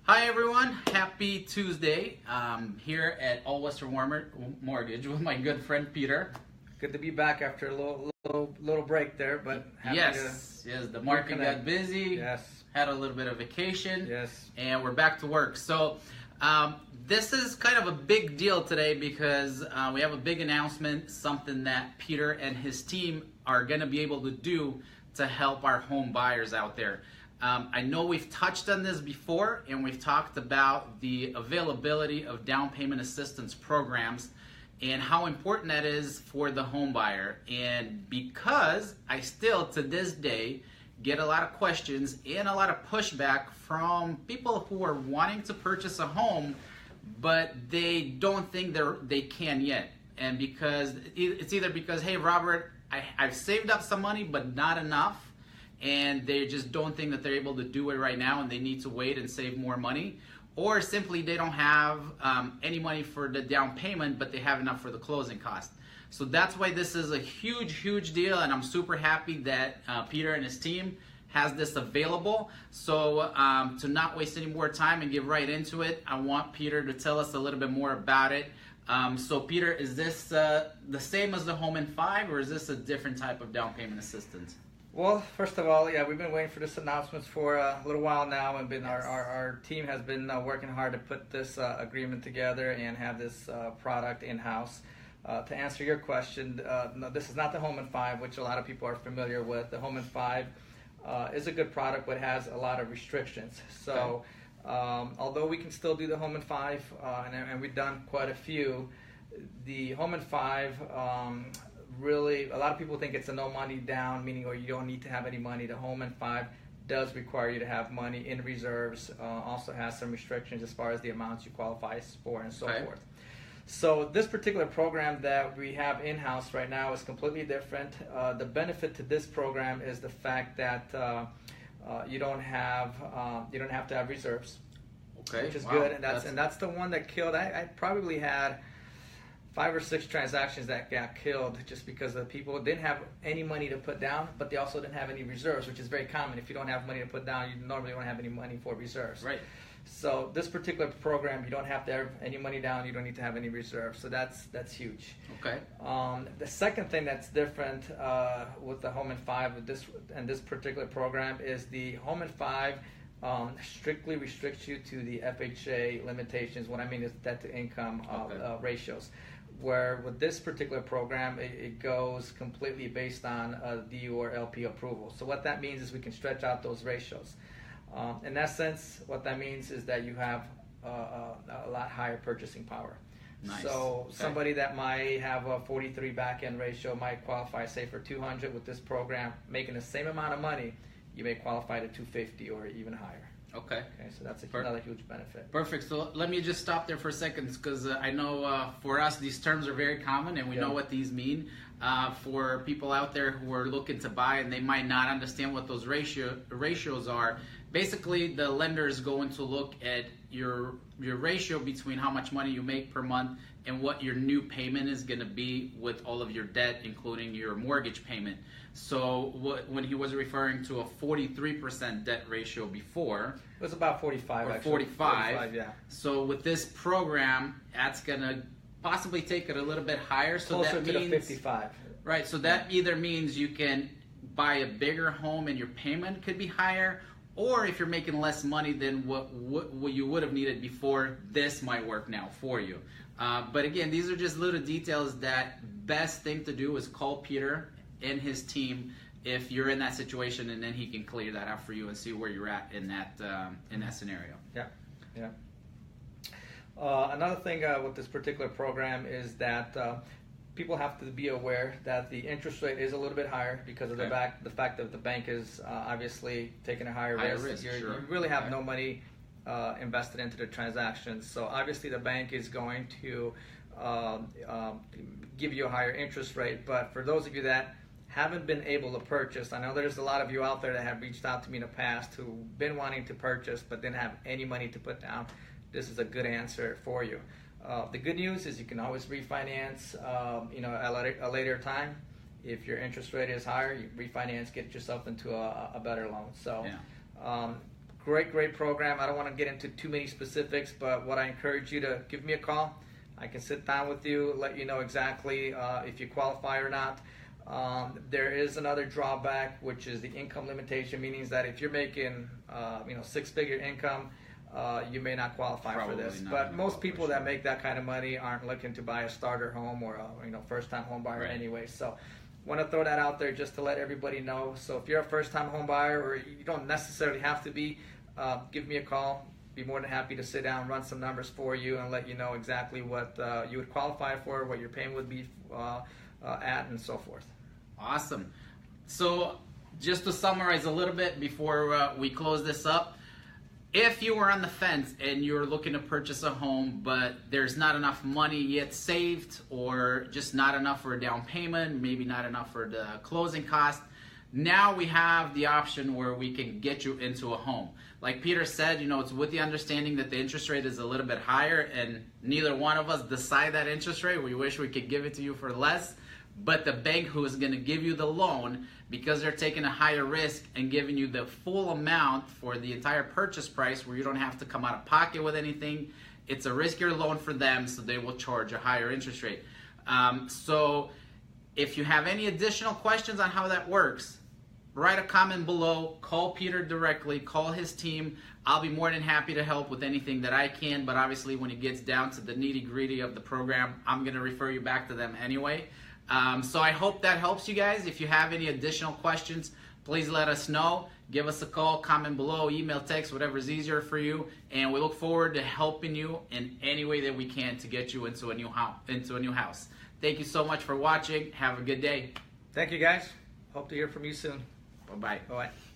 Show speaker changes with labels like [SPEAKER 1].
[SPEAKER 1] Hi everyone, happy Tuesday. Here at All Western Mortgage with my good friend Peter.
[SPEAKER 2] Good to be back after a little break there, but
[SPEAKER 1] yes, the market got busy.
[SPEAKER 2] Yes,
[SPEAKER 1] had a little bit of vacation.
[SPEAKER 2] Yes,
[SPEAKER 1] and we're back to work. So this is kind of a big deal today because we have a big announcement, something that Peter and his team are going to be able to do to help our home buyers out there. I know we've touched on this before, and we've talked about the availability of down payment assistance programs and how important that is for the home buyer. And because I still to this day get a lot of questions and a lot of pushback from people who are wanting to purchase a home, but they don't think they can yet. And because it's either because, hey Robert, I've saved up some money but not enough, and they just don't think that they're able to do it right now and they need to wait and save more money, or simply they don't have any money for the down payment but they have enough for the closing cost. So that's why this is a huge deal, and I'm super happy that Peter and his team has this available. So to not waste any more time and get right into it, I want Peter to tell us a little bit more about it. So Peter, is this the same as the Home in 5, or is this a different type of down payment assistance?
[SPEAKER 2] Well, first of all, yeah, we've been waiting for this announcement for a little while now, and our team has been working hard to put this agreement together and have this product in-house. To answer your question, no, this is not the Home in 5, which a lot of people are familiar with. The Home in 5 is a good product, but has a lot of restrictions. So although we can still do the Home in 5, and we've done quite a few, the Home in 5 really, a lot of people think it's a no money down, meaning you don't need to have any money. The Home in 5 does require you to have money in reserves, also has some restrictions as far as the amounts you qualify for and so forth. So this particular program that we have in-house right now is completely different. The benefit to this program is the fact that you don't have to have reserves, which is good, and that's the one that killed. I probably had 5 or 6 transactions that got killed just because the people didn't have any money to put down, but they also didn't have any reserves, which is very common. If you don't have money to put down, you normally don't have any money for reserves.
[SPEAKER 1] Right.
[SPEAKER 2] So this particular program, you don't have to have any money down, you don't need to have any reserves. So that's huge.
[SPEAKER 1] Okay.
[SPEAKER 2] The second thing that's different with the Home in 5 with this particular program is the Home in 5 strictly restricts you to the FHA limitations. What I mean is debt to income ratios. Where with this particular program, it goes completely based on DU or LP approval. So what that means is we can stretch out those ratios. In that sense, what that means is that you have a lot higher purchasing power.
[SPEAKER 1] Nice.
[SPEAKER 2] So somebody that might have a 43 back-end ratio might qualify, say, for 200 with this program, making the same amount of money, you may qualify to 250 or even higher.
[SPEAKER 1] Okay,
[SPEAKER 2] so that's another huge benefit.
[SPEAKER 1] Perfect. So let me just stop there for a second, because I know for us these terms are very common and we know what these mean. For people out there who are looking to buy and they might not understand what those ratios are, basically the lender is going to look at your ratio between how much money you make per month and what your new payment is going to be with all of your debt, including your mortgage payment. So when he was referring to a 43% debt ratio before,
[SPEAKER 2] it was about 45.
[SPEAKER 1] Or
[SPEAKER 2] actually.
[SPEAKER 1] 45.
[SPEAKER 2] Yeah.
[SPEAKER 1] So with this program, that's gonna possibly take it a little bit higher. So
[SPEAKER 2] closer
[SPEAKER 1] that
[SPEAKER 2] to
[SPEAKER 1] means,
[SPEAKER 2] the 55.
[SPEAKER 1] Right. So that either means you can buy a bigger home and your payment could be higher, or if you're making less money than what you would have needed before, this might work now for you. But again, these are just little details that best thing to do is call Peter and his team if you're in that situation, and then he can clear that out for you and see where you're at in that scenario.
[SPEAKER 2] Yeah. Another thing with this particular program is that people have to be aware that the interest rate is a little bit higher because of the fact that the bank is obviously taking a higher risk. You really have no money invested into the transactions, so obviously the bank is going to give you a higher interest rate. But for those of you that haven't been able to purchase, I know there's a lot of you out there that have reached out to me in the past who've been wanting to purchase but didn't have any money to put down. This is a good answer for you. The good news is you can always refinance at a later time. If your interest rate is higher, you refinance, get yourself into a better loan. So great program. I don't want to get into too many specifics, but what I encourage you to give me a call. I can sit down with you, let you know exactly if you qualify or not. There is another drawback, which is the income limitation, meaning that if you're making six-figure income, you may not qualify for this. But most people that make that kind of money aren't looking to buy a starter home or a first-time home buyer anyway. So want to throw that out there just to let everybody know. So if you're a first-time home buyer, or you don't necessarily have to be, give me a call. Be more than happy to sit down, run some numbers for you, and let you know exactly what you would qualify for, what your payment would be at, and so forth.
[SPEAKER 1] Awesome. So just to summarize a little bit before we close this up, if you were on the fence and you're looking to purchase a home, but there's not enough money yet saved, or just not enough for a down payment, maybe not enough for the closing cost, now we have the option where we can get you into a home. Like Peter said, it's with the understanding that the interest rate is a little bit higher, and neither one of us decide that interest rate. We wish we could give it to you for less, but the bank who is going to give you the loan, because they're taking a higher risk and giving you the full amount for the entire purchase price, where you don't have to come out of pocket with anything, it's a riskier loan for them, so they will charge a higher interest rate. So if you have any additional questions on how that works, write a comment below, call Peter directly, call his team. I'll be more than happy to help with anything that I can, but obviously when it gets down to the nitty-gritty of the program, I'm going to refer you back to them anyway. So I hope that helps you guys. If you have any additional questions, please let us know. Give us a call, comment below, email, text, whatever is easier for you. And we look forward to helping you in any way that we can to get you into a new house. Thank you so much for watching. Have a good day.
[SPEAKER 2] Thank you, guys. Hope to hear from you soon.
[SPEAKER 1] Bye-bye.
[SPEAKER 2] Bye-bye.